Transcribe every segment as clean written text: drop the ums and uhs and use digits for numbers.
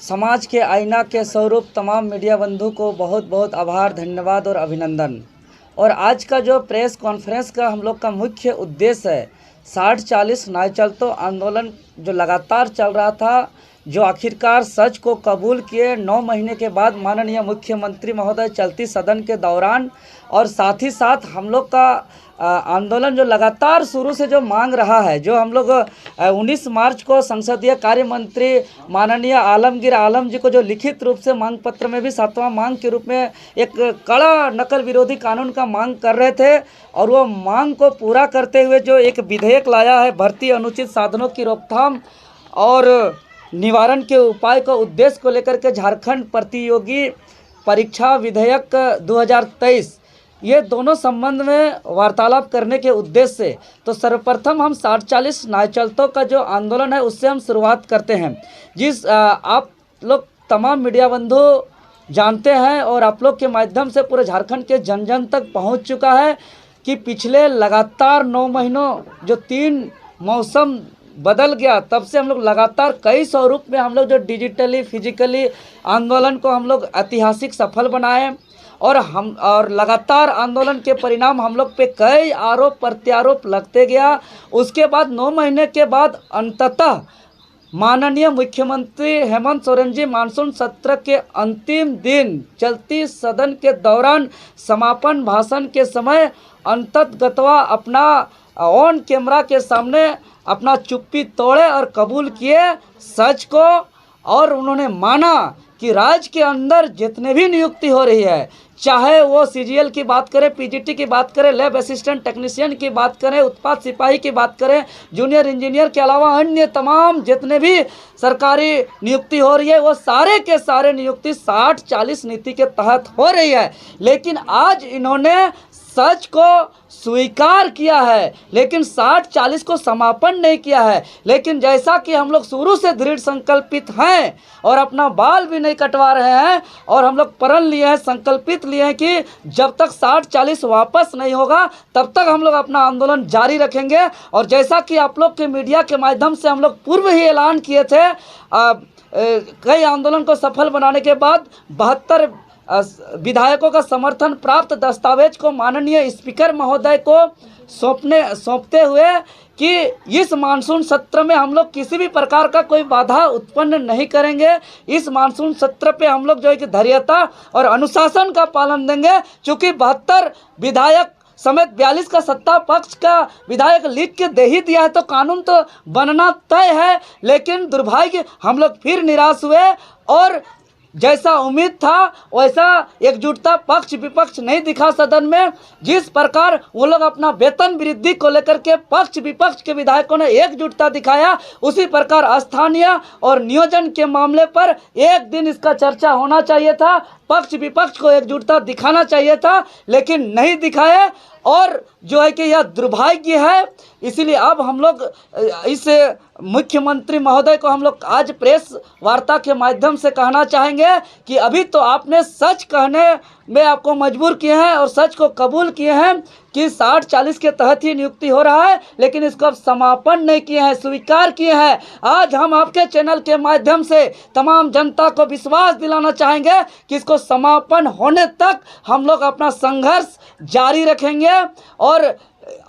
समाज के आईना के स्वरूप तमाम मीडिया बंधु को बहुत बहुत आभार, धन्यवाद और अभिनंदन। और आज का जो प्रेस कॉन्फ्रेंस का हम लोग का मुख्य उद्देश्य है 60-40 न्याय चलतो आंदोलन जो लगातार चल रहा था, जो आखिरकार सच को कबूल किए 9 महीने के बाद माननीय मुख्यमंत्री महोदय चलती सदन के दौरान। और साथ ही साथ हम लोग का आंदोलन जो लगातार शुरू से जो मांग रहा है, जो हम लोग 19 मार्च को संसदीय कार्य मंत्री माननीय आलमगीर आलम जी को जो लिखित रूप से मांग पत्र में भी 7वां मांग के रूप में एक कड़ा नकल विरोधी कानून का मांग कर रहे थे, और वो मांग को पूरा करते हुए जो एक विधेयक लाया है भर्ती अनुचित साधनों की रोकथाम और निवारण के उपाय को उद्देश्य को लेकर के झारखंड प्रतियोगी परीक्षा विधेयक 2023, ये दोनों संबंध में वार्तालाप करने के उद्देश्य से तो सर्वप्रथम हम 60-40 न्याय चलतों का जो आंदोलन है उससे हम शुरुआत करते हैं। जिस आप लोग तमाम मीडिया बंधु जानते हैं और आप लोग के माध्यम से पूरे झारखंड के जन जन तक पहुंच चुका है कि पिछले लगातार 9 महीनों जो 3 मौसम बदल गया, तब से हम लोग लगातार कई स्वरूप में हम लोग जो डिजिटली फिजिकली आंदोलन को हम लोग ऐतिहासिक सफल बनाए, और लगातार आंदोलन के परिणाम हम लोग पे कई आरोप प्रत्यारोप लगते गया। उसके बाद 9 महीने के बाद अंततः माननीय मुख्यमंत्री हेमंत सोरेन जी मानसून सत्र के अंतिम दिन चलती सदन के दौरान समापन भाषण के समय अंततगतवा अपना ऑन कैमरा के सामने अपना चुप्पी तोड़े और कबूल किए सच को, और उन्होंने माना कि राज्य के अंदर जितने भी नियुक्ति हो रही है, चाहे वो सीजीएल की बात करें, पीजीटी की बात करें, लैब असिस्टेंट टेक्नीशियन की बात करें, उत्पाद सिपाही की बात करें, जूनियर इंजीनियर के अलावा अन्य तमाम जितने भी सरकारी नियुक्ति हो रही है, वो सारे के सारे नियुक्ति 60-40 नीति के तहत हो रही है। लेकिन आज इन्होंने सच को स्वीकार किया है, लेकिन 60-40 को समापन नहीं किया है। लेकिन जैसा कि हम लोग शुरू से दृढ़ संकल्पित हैं और अपना बाल भी नहीं कटवा रहे हैं, और हम लोग प्रण लिए हैं, संकल्पित लिए हैं कि जब तक 60-40 वापस नहीं होगा तब तक हम लोग अपना आंदोलन जारी रखेंगे। और जैसा कि आप लोग के मीडिया के माध्यम से हम लोग पूर्व ही ऐलान किए थे, कई आंदोलन को सफल बनाने के बाद 72 विधायकों का समर्थन प्राप्त दस्तावेज को माननीय स्पीकर महोदय को सौंपते हुए कि इस मानसून सत्र में हम लोग किसी भी प्रकार का कोई बाधा उत्पन्न नहीं करेंगे। इस मानसून सत्र पे हम लोग जो है कि धैर्यता और अनुशासन का पालन देंगे, क्योंकि 72 विधायक समेत 42 का सत्ता पक्ष का विधायक लिख के दे ही दिया है, तो कानून तो बनना तय है। लेकिन दुर्भाग्य हम लोग फिर निराश हुए, और जैसा उम्मीद था वैसा एकजुटता पक्ष विपक्ष नहीं दिखा सदन में। जिस प्रकार वो लोग अपना वेतन वृद्धि को लेकर के पक्ष विपक्ष के विधायकों ने एकजुटता दिखाया, उसी प्रकार स्थानीय और नियोजन के मामले पर एक दिन इसका चर्चा होना चाहिए था, पक्ष विपक्ष को एकजुटता दिखाना चाहिए था, लेकिन नहीं दिखाए। और जो है कि यह दुर्भाग्य है। इसीलिए अब हम लोग इस मुख्यमंत्री महोदय को हम लोग आज प्रेस वार्ता के माध्यम से कहना चाहेंगे कि अभी तो आपने सच कहने में आपको मजबूर किए हैं और सच को कबूल किए हैं कि 60-40 के तहत ही नियुक्ति हो रहा है, लेकिन इसको अब समापन नहीं किए हैं, स्वीकार किए हैं। आज हम आपके चैनल के माध्यम से तमाम जनता को विश्वास दिलाना चाहेंगे कि इसको समापन होने तक हम लोग अपना संघर्ष जारी रखेंगे। और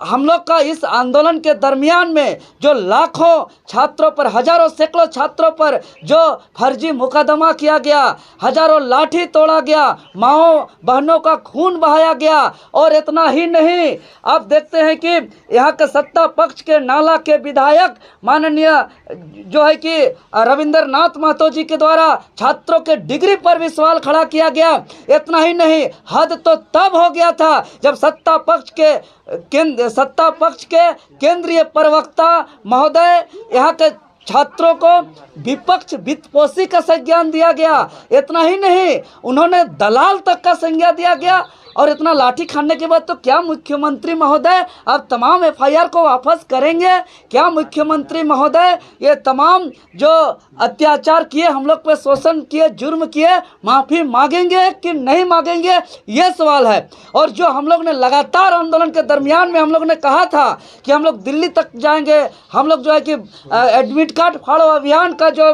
हम लोग का इस आंदोलन के दरमियान में जो लाखों छात्रों पर, हजारों सैकड़ों छात्रों पर जो फर्जी मुकदमा किया गया, हजारों लाठी तोड़ा गया, माओ बहनों का खून बहाया गया, और इतना ही नहीं, अब देखते हैं कि यहाँ के सत्ता पक्ष के नाला के विधायक माननीय जो है कि रविंद्रनाथ महतो जी के द्वारा छात्रों के डिग्री पर भी सवाल खड़ा किया गया। इतना ही नहीं, हद तो तब हो गया था जब सत्ता पक्ष के केंद्रीय प्रवक्ता महोदय यहाँ के छात्रों को विपक्ष वित्तपोषी का संज्ञान दिया गया। इतना ही नहीं, उन्होंने दलाल तक का संज्ञा दिया गया। और इतना लाठी खाने के बाद तो क्या मुख्यमंत्री महोदय अब तमाम एफआईआर को वापस करेंगे? क्या मुख्यमंत्री महोदय ये तमाम जो अत्याचार किए, हम लोग पे शोषण किए, जुर्म किए, माफ़ी मांगेंगे कि नहीं मांगेंगे, ये सवाल है। और जो हम लोग ने लगातार आंदोलन के दरमियान में हम लोग ने कहा था कि हम लोग दिल्ली तक जाएंगे, हम लोग जो है कि एडमिट कार्ड फाड़ो अभियान का जो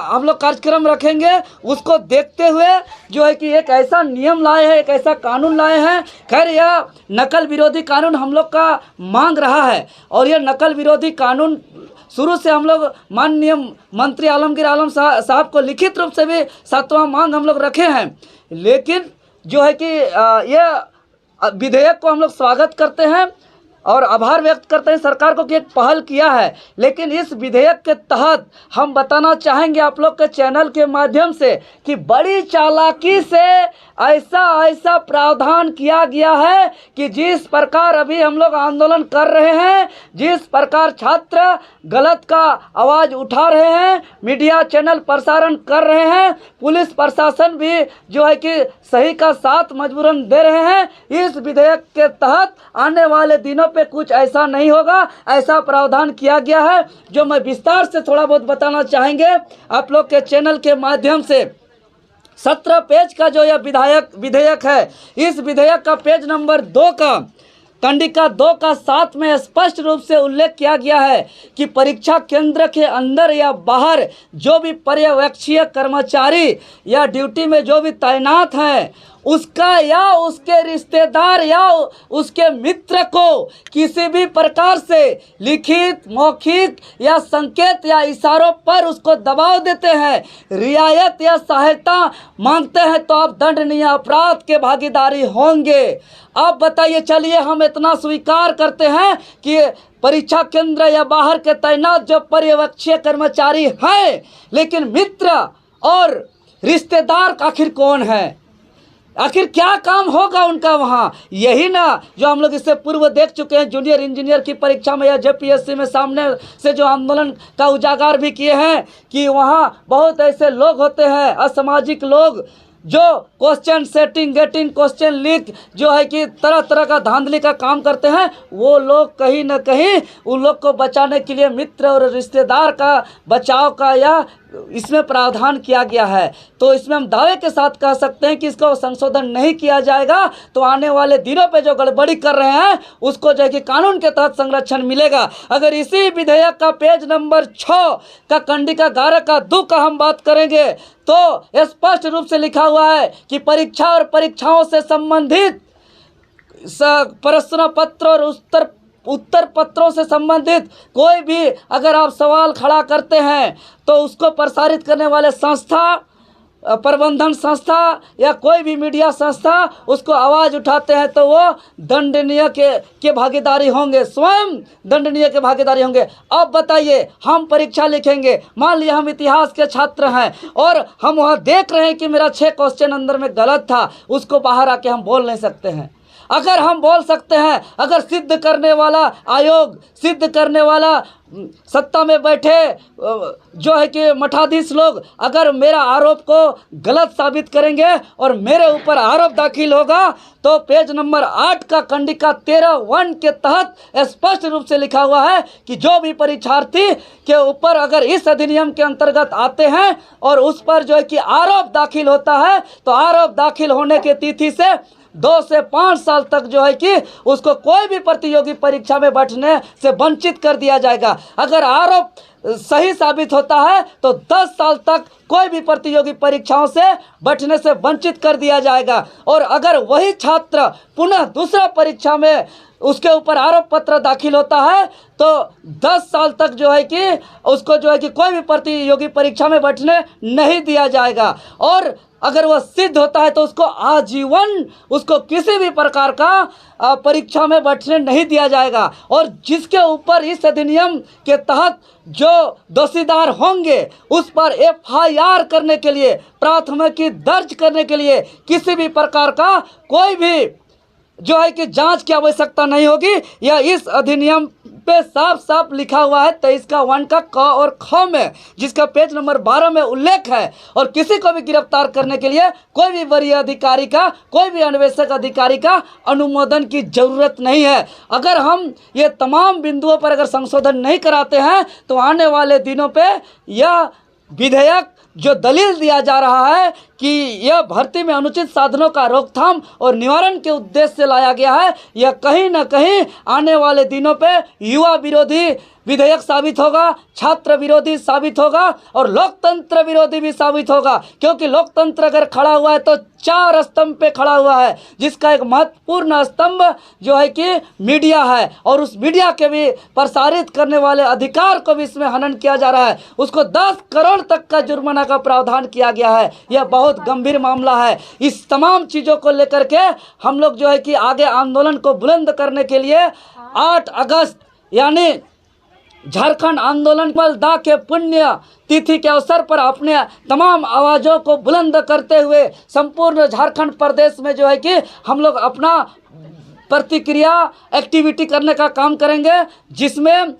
हम लोग कार्यक्रम रखेंगे, उसको देखते हुए जो है कि एक ऐसा नियम लाए हैं, एक ऐसा कानून लाए हैं। खैर यह नकल विरोधी कानून हम लोग का मांग रहा है और यह नकल विरोधी कानून शुरू से हम लोग माननीय मंत्री आलमगीर आलम साहब को लिखित रूप से भी 7वां मांग हम लोग रखे हैं। लेकिन जो है कि यह विधेयक को हम लोग स्वागत करते हैं और आभार व्यक्त करते हैं सरकार को कि एक पहल किया है। लेकिन इस विधेयक के तहत हम बताना चाहेंगे आप लोग के चैनल के माध्यम से कि बड़ी चालाकी से ऐसा प्रावधान किया गया है कि जिस प्रकार अभी हम लोग आंदोलन कर रहे हैं, जिस प्रकार छात्र गलत का आवाज़ उठा रहे हैं, मीडिया चैनल प्रसारण कर रहे हैं, पुलिस प्रशासन भी जो है कि सही का साथ मजबूरन दे रहे हैं, इस विधेयक के तहत आने वाले दिनों पे कुछ ऐसा नहीं होगा। ऐसा प्रावधान किया गया है जो मैं विस्तार से थोड़ा बहुत बताना चाहेंगे आप लोग के चैनल के माध्यम से। 17 पेज का जो यह विधेयक है, इस विधेयक का पेज नंबर 2 का कंडिका 2 का 7 में स्पष्ट रूप से उल्लेख किया गया है कि परीक्षा केंद्र के अंदर या बाहर जो भी पर्यवेक्षीय कर्मचारी या ड्यूटी में जो भी तैनात हैं, उसका या उसके रिश्तेदार या उसके मित्र को किसी भी प्रकार से लिखित, मौखिक या संकेत या इशारों पर उसको दबाव देते हैं, रियायत या सहायता मांगते हैं, तो आप दंडनीय अपराध के भागीदारी होंगे। अब बताइए, चलिए हम इतना स्वीकार करते हैं कि परीक्षा केंद्र या बाहर के तैनात जो पर्यवेक्षीय कर्मचारी हैं, लेकिन मित्र और रिश्तेदार आखिर कौन है? आखिर क्या काम होगा उनका वहाँ? यही ना जो हम लोग इससे पूर्व देख चुके हैं जूनियर इंजीनियर की परीक्षा में या जेपीएससी में सामने से जो आंदोलन का उजागर भी किए हैं कि वहाँ बहुत ऐसे लोग होते हैं, असामाजिक लोग, जो question setting, getting question leak जो है कि तरह तरह का धांधली का काम करते हैं। वो लोग कहीं ना कहीं उन लोग को बचाने के लिए मित्र और रिश्तेदार का बचाव का या इसमें प्रावधान किया गया है। तो इसमें हम दावे के साथ कह सकते हैं कि इसको संशोधन नहीं किया जाएगा तो आने वाले दिनों पे जो गड़बड़ी कर रहे हैं उसको जो है कि कानून के तहत संरक्षण मिलेगा। अगर इसी विधेयक का पेज नंबर 6 का कंडिका 11 का 2 का हम बात करेंगे तो स्पष्ट रूप से लिखा हुआ है कि परीक्षा और परीक्षाओं से संबंधित प्रश्न पत्र और उत्तर पत्रों से संबंधित कोई भी अगर आप सवाल खड़ा करते हैं तो उसको प्रसारित करने वाले संस्था, प्रबंधन संस्था या कोई भी मीडिया संस्था उसको आवाज़ उठाते हैं तो वो दंडनीय के भागीदारी होंगे, स्वयं दंडनीय के भागीदारी होंगे। अब बताइए, हम परीक्षा लिखेंगे, मान लिया हम इतिहास के छात्र हैं और हम वहाँ देख रहे हैं कि मेरा 6 क्वेश्चन अंदर में गलत था, उसको बाहर आके हम बोल नहीं सकते हैं। अगर हम बोल सकते हैं, अगर सिद्ध करने वाला आयोग, सिद्ध करने वाला सत्ता में बैठे जो है कि मठाधीश लोग अगर मेरा आरोप को गलत साबित करेंगे और मेरे ऊपर आरोप दाखिल होगा तो पेज नंबर 8 का कंडिका 13(1) के तहत स्पष्ट रूप से लिखा हुआ है कि जो भी परीक्षार्थी के ऊपर अगर इस अधिनियम के अंतर्गत आते हैं और उस पर जो है कि आरोप दाखिल होता है तो आरोप दाखिल होने की तिथि से 2 से 5 साल तक जो है कि उसको कोई भी प्रतियोगी परीक्षा में बैठने से वंचित कर दिया जाएगा। अगर आरोप सही साबित होता है तो 10 साल तक कोई भी प्रतियोगी परीक्षाओं से बैठने से वंचित कर दिया जाएगा। और अगर वही छात्र पुनः दूसरा परीक्षा में उसके ऊपर आरोप पत्र दाखिल होता है तो 10 साल तक जो है कि उसको जो है कि कोई भी प्रतियोगी परीक्षा में बैठने नहीं दिया जाएगा। और अगर वह सिद्ध होता है तो उसको आजीवन उसको किसी भी प्रकार का परीक्षा में बैठने नहीं दिया जाएगा। और जिसके ऊपर इस अधिनियम के तहत जो दोषीदार होंगे उस पर एफआईआर करने के लिए, प्राथमिकी दर्ज करने के लिए किसी भी प्रकार का कोई भी जो है कि जांच की आवश्यकता नहीं होगी। या इस अधिनियम पे साफ साफ लिखा हुआ है 23 का 1 का क और ख में, जिसका पेज नंबर 12 में उल्लेख है। और किसी को भी गिरफ्तार करने के लिए कोई भी वरीय अधिकारी का, कोई भी अन्वेषक अधिकारी का अनुमोदन की जरूरत नहीं है। अगर हम ये तमाम बिंदुओं पर अगर संशोधन नहीं कराते हैं तो आने वाले दिनों पे यह विधेयक जो दलील दिया जा रहा है कि यह भर्ती में अनुचित साधनों का रोकथाम और निवारण के उद्देश्य से लाया गया है, यह कहीं ना कहीं आने वाले दिनों पे युवा विरोधी विधेयक साबित होगा, छात्र विरोधी साबित होगा और लोकतंत्र विरोधी भी साबित होगा। क्योंकि लोकतंत्र अगर खड़ा हुआ है तो 4 स्तंभ पे खड़ा हुआ है, जिसका एक महत्वपूर्ण स्तंभ जो है कि मीडिया है, और उस मीडिया के भी प्रसारित करने वाले अधिकार को भी इसमें हनन किया जा रहा है। उसको 10 करोड़ तक का जुर्माना का प्रावधान किया गया है। यह बहुत गंभीर मामला है। इस तमाम चीज़ों को लेकर के हम लोग जो है कि आगे आंदोलन को बुलंद करने के लिए 8 अगस्त यानी झारखंड आंदोलन बल दा के पुण्य तिथि के अवसर पर अपने तमाम आवाज़ों को बुलंद करते हुए संपूर्ण झारखंड प्रदेश में जो है कि हम लोग अपना प्रतिक्रिया एक्टिविटी करने का काम करेंगे, जिसमें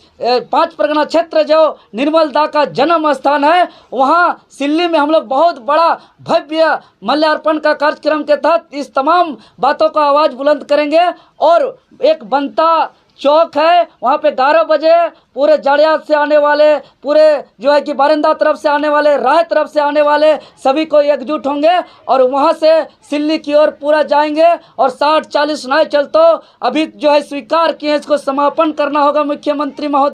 5 परगना क्षेत्र जो निर्मल दा का जन्म स्थान है, वहाँ सिल्ली में हम लोग बहुत बड़ा भव्य माल्यार्पण का कार्यक्रम के तहत इस तमाम बातों का आवाज़ बुलंद करेंगे। और एक बनता चौक है, वहाँ पे 11 बजे पूरे जड़ियात से आने वाले, पूरे जो है कि बारिंदा तरफ से आने वाले, राह तरफ से आने वाले सभी को एकजुट होंगे और वहाँ से सिल्ली की ओर पूरा जाएंगे। और 60-40 नाय चलतो अभी जो है स्वीकार किए, इसको समापन करना होगा मुख्यमंत्री महोदय।